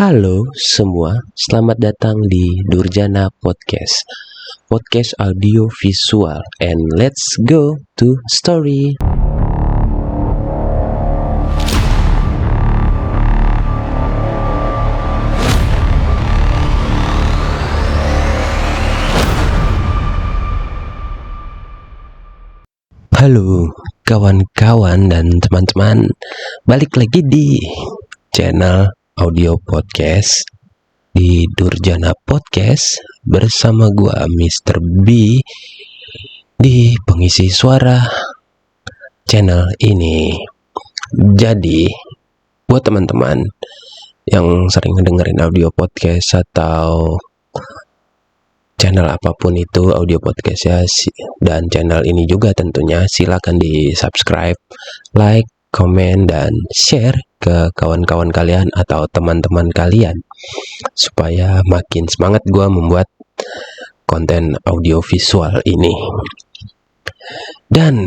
Halo semua, selamat datang di Durjana Podcast, podcast audio visual, and let's go to story. Halo kawan-kawan dan teman-teman, balik lagi di channel audio podcast di Durjana Podcast bersama gua Mr. B di pengisi suara channel ini. Jadi buat teman-teman yang sering dengerin audio podcast atau channel apapun itu audio podcast ya, dan channel ini juga tentunya silakan di subscribe, like, komen, dan share ke kawan-kawan kalian atau teman-teman kalian supaya makin semangat gue membuat konten audio visual ini. Dan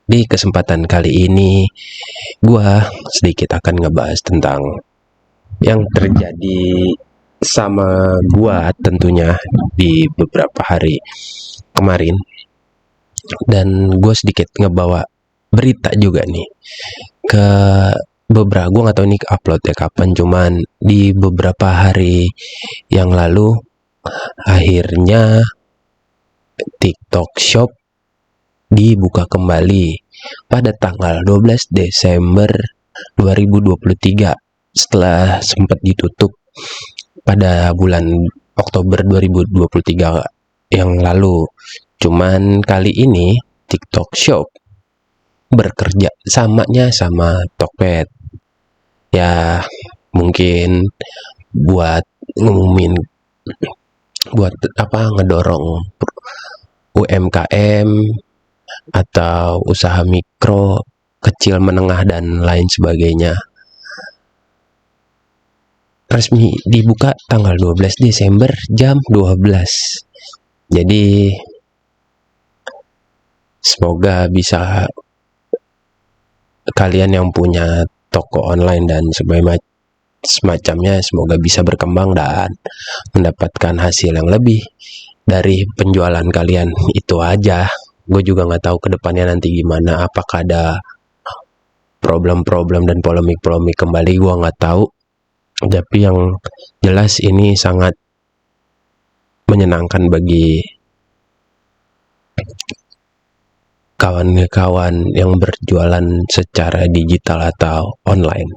di kesempatan kali ini gue sedikit akan ngebahas tentang yang terjadi sama gua tentunya di beberapa hari kemarin, dan gue sedikit ngebawa berita juga nih ke beberapa, gue nggak tahu ini upload ya kapan, cuman di beberapa hari yang lalu akhirnya TikTok Shop dibuka kembali pada tanggal 12 Desember 2023 setelah sempat ditutup pada bulan Oktober 2023 yang lalu. Cuman kali ini TikTok Shop bekerja samanya sama Tokped. Ya mungkin buat ngumumin, buat ngedorong UMKM atau usaha mikro, kecil, menengah, dan lain sebagainya. Resmi dibuka tanggal 12 Desember jam 12. Jadi semoga bisa kalian yang punya toko online dan semacamnya, semoga bisa berkembang dan mendapatkan hasil yang lebih dari penjualan kalian. Itu aja. Gue juga nggak tahu kedepannya nanti gimana, apakah ada problem-problem dan polemik-polemik kembali, gue nggak tahu. Tapi yang jelas ini sangat menyenangkan bagi kawan-kawan yang berjualan secara digital atau online.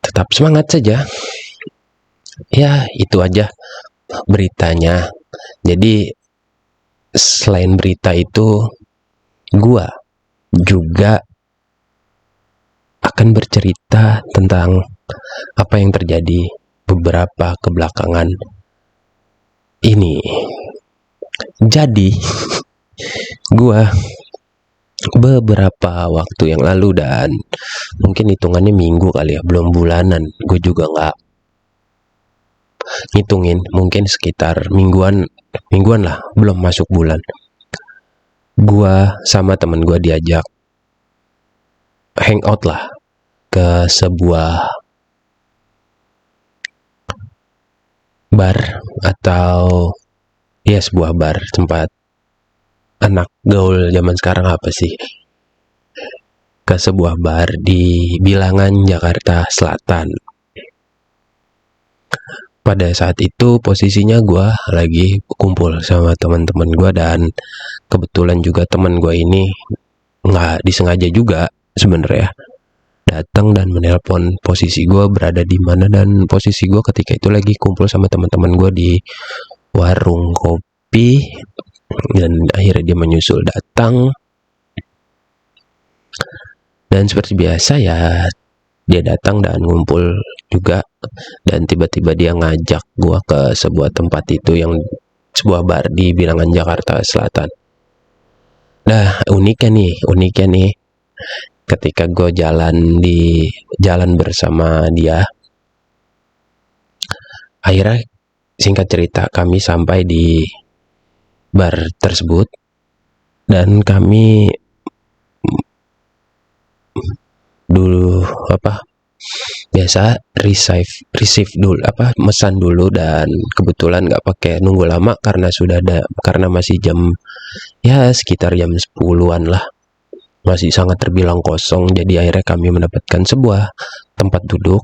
Tetap semangat saja. Ya, itu aja beritanya. Jadi selain berita itu, gua juga akan bercerita tentang apa yang terjadi beberapa kebelakangan ini. Jadi gua beberapa waktu yang lalu, dan mungkin hitungannya minggu kali ya, belum bulanan, gue juga nggak ngitungin, mungkin sekitar mingguan lah, belum masuk bulan. Gua sama temen gue diajak hangout lah ke sebuah bar, atau ya sebuah bar, tempat anak gaul zaman sekarang apa sih, ke sebuah bar di Bilangan, Jakarta Selatan. Pada saat itu posisinya gue lagi kumpul sama teman-teman gue, dan kebetulan juga teman gue ini nggak disengaja juga sebenarnya datang dan menelpon posisi gue berada di mana, dan posisi gue ketika itu lagi kumpul sama teman-teman gue di warung kopi. Dan akhirnya dia menyusul datang, dan seperti biasa ya, dia datang dan ngumpul juga, dan tiba-tiba dia ngajak gue ke sebuah tempat itu, yang sebuah bar di Bilangan, Jakarta Selatan. Nah, uniknya nih ketika gue jalan bersama dia, akhirnya singkat cerita kami sampai di bar tersebut, dan kami dulu biasa receive dulu, mesan dulu, dan kebetulan nggak pakai nunggu lama karena masih jam, ya sekitar jam 10-an lah, masih sangat terbilang kosong. Jadi akhirnya kami mendapatkan sebuah tempat duduk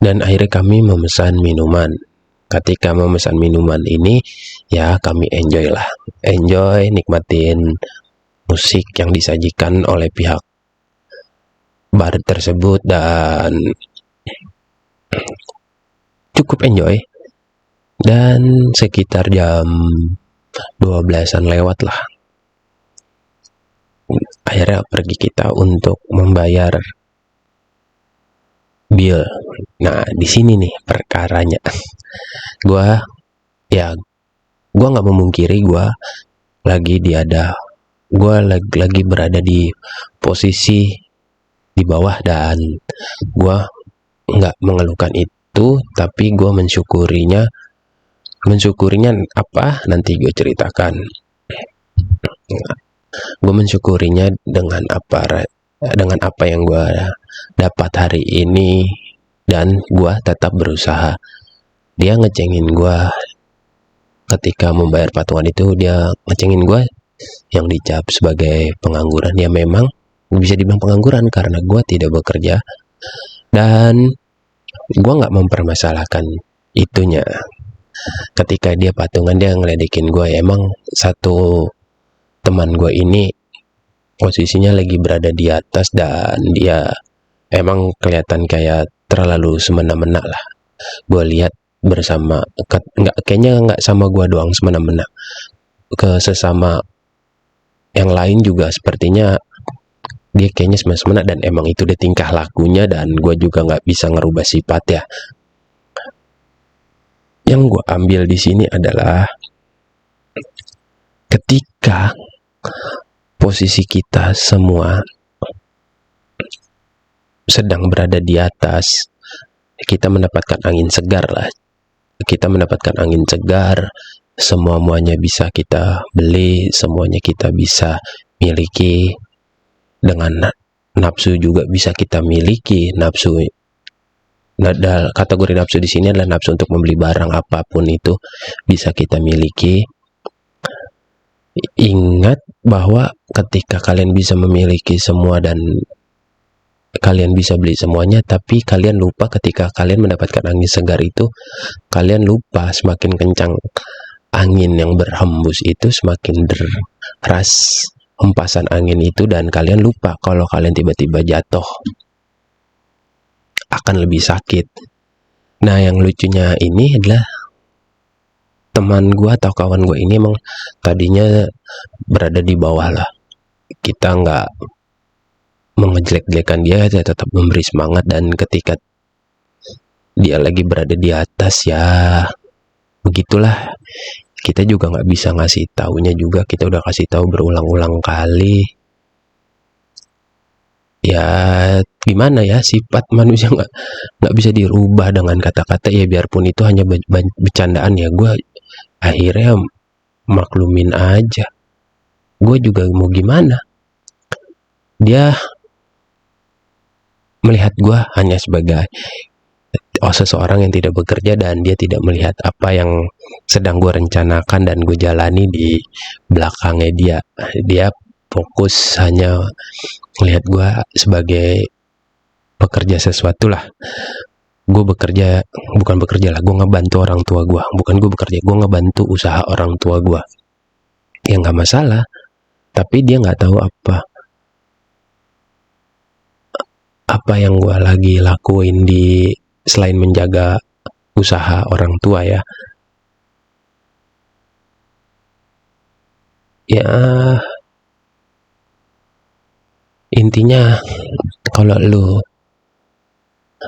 dan akhirnya kami memesan minuman. Ketika memesan minuman ini, ya kami enjoy nikmatin musik yang disajikan oleh pihak bar tersebut, dan cukup enjoy. Dan sekitar jam 12-an lewat lah, akhirnya pergi kita untuk membayar bill. Nah, di sini nih perkaranya. Gua nggak memungkiri gua lagi berada di posisi di bawah, dan gua nggak mengeluhkan itu, tapi gua mensyukurinya apa, nanti gue ceritakan. Gue mensyukurinya dengan apa yang gue dapat hari ini, dan gue tetap berusaha. Dia ngecengin gue ketika membayar patungan itu, dia ngecengin gue yang dicap sebagai pengangguran. Ya memang bisa dibilang pengangguran karena gue tidak bekerja, dan gue nggak mempermasalahkan itunya. Ketika dia patungan, dia ngeledekin gue. Ya, emang satu teman gue ini posisinya lagi berada di atas, dan dia emang kelihatan kayak terlalu semena-mena lah. Gue lihat bersama, kayaknya nggak sama gue doang semena-mena, ke sesama yang lain juga sepertinya dia kayaknya semena-mena, dan emang itu deh tingkah lakunya, dan gue juga nggak bisa ngerubah sifat ya. Yang gue ambil di sini adalah ketika posisi kita semua sedang berada di atas, kita mendapatkan angin segar lah. Kita mendapatkan angin segar, semuanya bisa kita beli, semuanya kita bisa miliki, dengan nafsu juga bisa kita miliki. Kategori nafsu di sini adalah nafsu untuk membeli barang apapun, itu bisa kita miliki. Ingat bahwa ketika kalian bisa memiliki semua dan kalian bisa beli semuanya, tapi kalian lupa ketika kalian mendapatkan angin segar itu, kalian lupa semakin kencang angin yang berhembus itu, semakin deras hempasan angin itu, dan kalian lupa kalau kalian tiba-tiba jatuh akan lebih sakit. Nah, yang lucunya ini adalah teman gue atau kawan gue ini emang tadinya berada di bawah lah. Kita nggak mengejelek-jelekan dia tetap memberi semangat, dan ketika dia lagi berada di atas, ya begitulah. Kita juga nggak bisa ngasih taunya juga, kita udah kasih tahu berulang-ulang kali. Ya gimana ya, sifat manusia nggak bisa dirubah dengan kata-kata. Ya biarpun itu hanya bercandaan, ya gue akhirnya maklumin aja. Gue juga mau gimana, dia melihat gue hanya sebagai seseorang yang tidak bekerja, dan dia tidak melihat apa yang sedang gue rencanakan dan gue jalani di belakangnya dia. Dia fokus hanya melihat gue sebagai pekerja sesuatu lah. Gue ngebantu orang tua gue, bukan gue bekerja, gue ngebantu usaha orang tua gue. Ya nggak masalah, tapi dia nggak tahu apa yang gue lagi lakuin selain menjaga usaha orang tua ya. Ya intinya kalau lu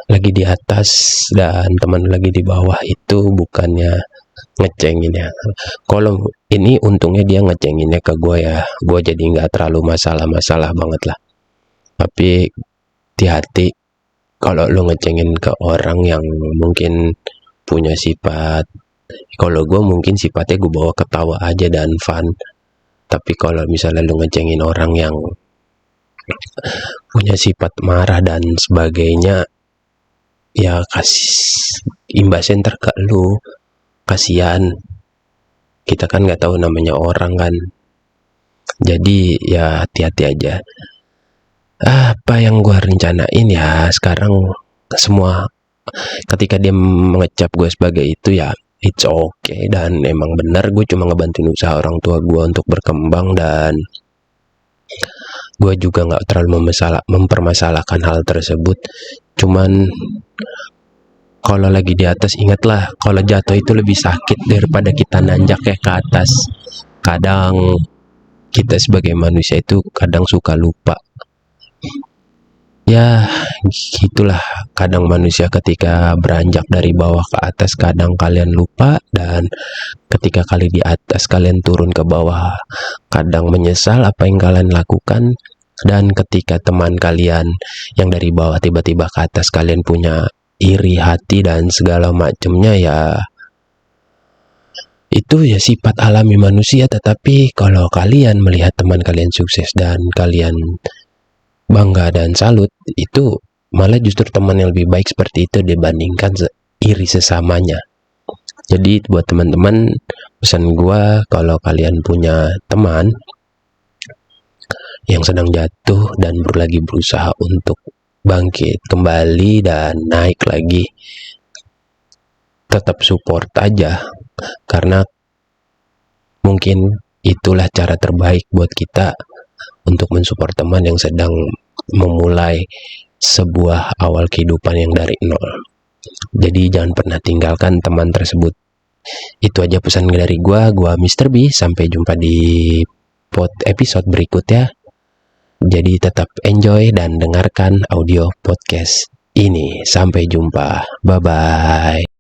lagi di atas dan teman lagi di bawah, itu bukannya ngecengin ya. Kalau ini untungnya dia ngecenginnya ke gue ya, gue jadi nggak terlalu masalah banget lah. Tapi hati-hati kalau lu ngecengin ke orang yang mungkin punya sifat, kalau gue mungkin sifatnya gue bawa ketawa aja dan fun. Tapi kalau misalnya lu ngecengin orang yang punya sifat marah dan sebagainya, ya kasih imbasnya ntar ke lu, kasihan. Kita kan nggak tahu namanya orang kan, jadi ya hati-hati aja. Apa yang gua rencanain ya sekarang, semua ketika dia mengecap gue sebagai itu ya it's okay, dan emang benar gue cuma ngebantuin usaha orang tua gue untuk berkembang, dan gue juga nggak terlalu mempermasalahkan hal tersebut. Cuman kalau lagi di atas, ingatlah kalau jatuh itu lebih sakit daripada kita nanjak ke atas. Kadang kita sebagai manusia itu kadang suka lupa. Ya gitulah, kadang manusia ketika beranjak dari bawah ke atas, kadang kalian lupa, dan ketika kali di atas kalian turun ke bawah, kadang menyesal apa yang kalian lakukan. Dan ketika teman kalian yang dari bawah tiba-tiba ke atas, kalian punya iri hati dan segala macamnya, ya itu ya sifat alami manusia. Tetapi kalau kalian melihat teman kalian sukses dan kalian bangga dan salut, itu malah justru teman yang lebih baik seperti itu dibandingkan iri sesamanya. Jadi buat teman-teman, pesan gua, kalau kalian punya teman yang sedang jatuh dan lagi berusaha untuk bangkit kembali dan naik lagi, tetap support aja, karena mungkin itulah cara terbaik buat kita untuk mensupport teman yang sedang memulai sebuah awal kehidupan yang dari nol. Jadi jangan pernah tinggalkan teman tersebut. Itu aja pesan dari gua Mr. B. Sampai jumpa di episode berikutnya. Jadi tetap enjoy dan dengarkan audio podcast ini. Sampai jumpa. Bye bye.